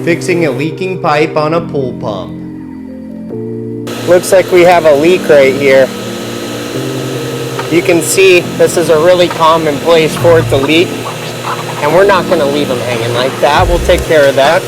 Fixing a leaking pipe on a pool pump. Looks like we have a leak right here. You can see this is a really common place for it to leak, and we're not going to leave them hanging like that. We'll take care of that.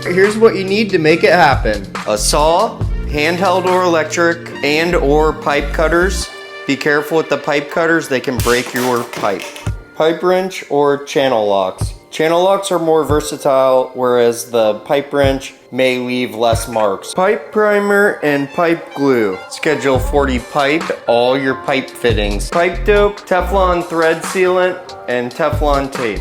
Here's what you need to make it happen. A saw, handheld or electric, and or pipe cutters. Be careful with the pipe cutters, they can break your pipe. Pipe wrench or channel locks. Channel locks are more versatile, whereas the pipe wrench may leave less marks. Pipe primer and pipe glue. Schedule 40 pipe, all your pipe fittings. Pipe dope, Teflon thread sealant, and Teflon tape.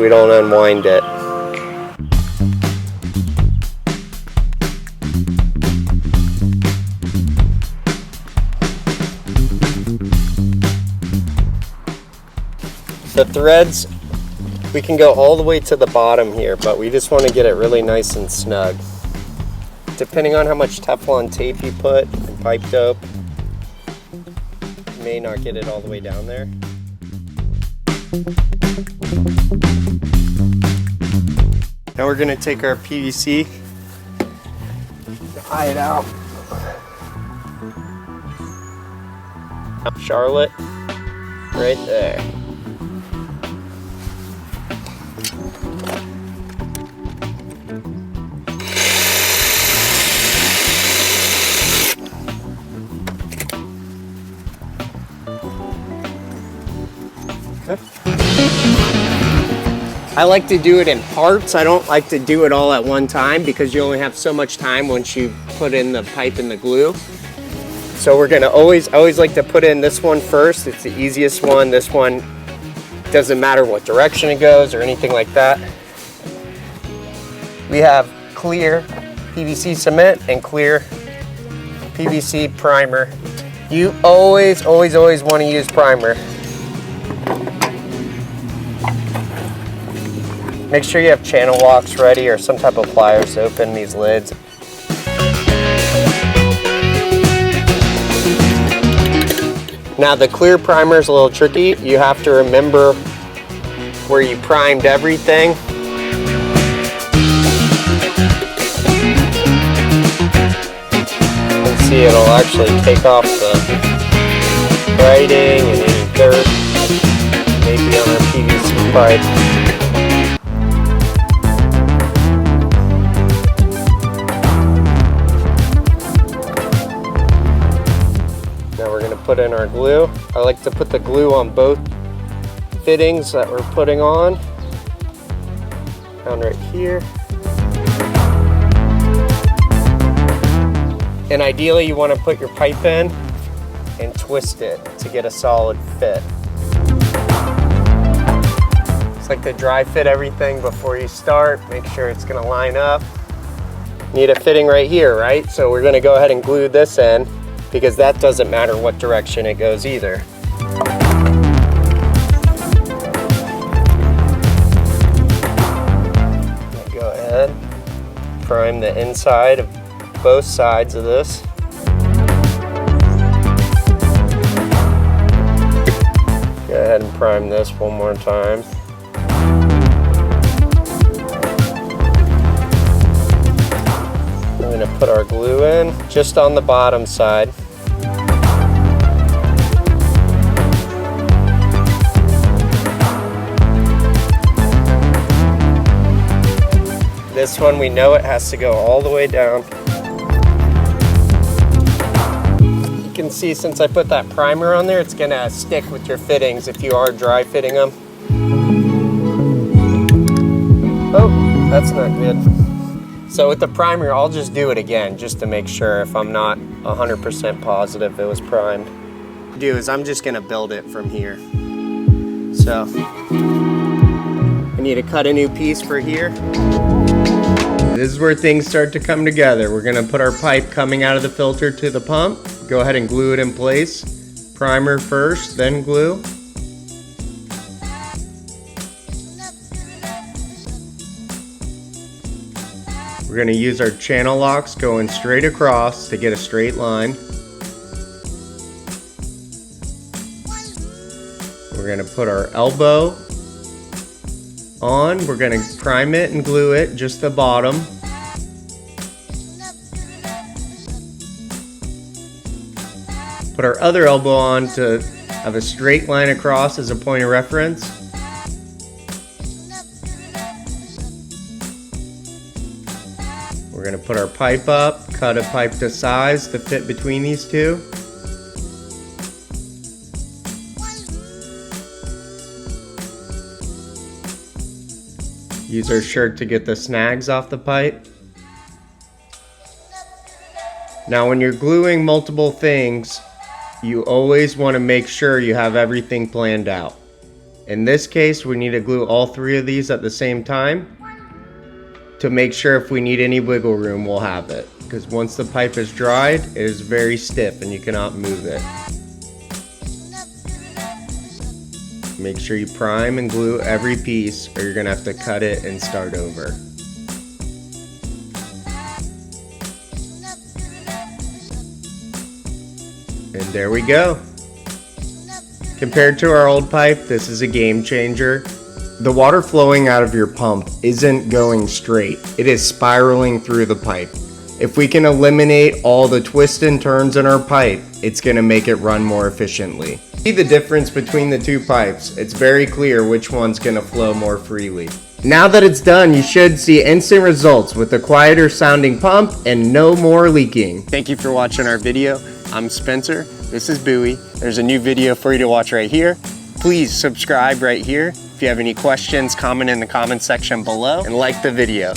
We don't unwind it. The threads, we can go all the way to the bottom here, but we just want to get it really nice and snug. Depending on how much Teflon tape you put and pipe dope, you may not get it all the way down there. Now we're going to take our PVC, tie it out. Charlotte, right there. I like to do it in parts. I don't like to do it all at one time because you only have so much time once you put in the pipe and the glue. So we're gonna I always like to put in this one first. It's the easiest one. This one doesn't matter what direction it goes or anything like that. We have clear PVC cement and clear PVC primer. You always want to use primer. Make sure you have channel locks ready or some type of pliers to open these lids. Now the clear primer is a little tricky. You have to remember where you primed everything. You can see it'll actually take off the writing and any dirt maybe on our PVC pipe. Put in our glue. I like to put the glue on both fittings that we're putting on. Down right here. And ideally you want to put your pipe in and twist it to get a solid fit. Just like to dry fit everything before you start. Make sure it's going to line up. Need a fitting right here, right? So we're going to go ahead and glue this in, because that doesn't matter what direction it goes either. Go ahead, prime the inside of both sides of this. prime this one more time. We're gonna put our glue in just on the bottom side. This one, we know it has to go all the way down. You can see since I put that primer on there, it's gonna stick with your fittings if you are dry fitting them. Oh, that's not good. So with the primer, I'll just do it again just to make sure if I'm not 100% positive it was primed. What I do is I'm just gonna build it from here. So I need to cut a new piece for here. This is where things start to come together. We're gonna put our pipe coming out of the filter to the pump. Go ahead and glue it in place. Primer first, then glue. We're gonna use our channel locks going straight across to get a straight line. We're gonna put our elbow on. We're gonna prime it and glue it, just the bottom. Put our other elbow on to have a straight line across as a point of reference. We're gonna put our pipe up, cut a pipe to size to fit between these two. Use our shirt to get the snags off the pipe. Now when you're gluing multiple things, you always want to make sure you have everything planned out. In this case, we need to glue all three of these at the same time to make sure if we need any wiggle room, we'll have it. Because once the pipe is dried, it is very stiff and you cannot move it. Make sure you prime and glue every piece or you're gonna have to cut it and start over. And there we go. Compared to our old pipe, this is a game changer. The water flowing out of your pump isn't going straight. It is spiraling through the pipe. If we can eliminate all the twists and turns in our pipe, it's gonna make it run more efficiently. See the difference between the two pipes. It's very clear which one's gonna flow more freely. Now that it's done, you should see instant results with a quieter sounding pump and no more leaking. Thank you for watching our video. I'm Spencer, this is Bowie. There's a new video for you to watch right here. Please subscribe right here. If you have any questions, comment in the comment section below and like the video.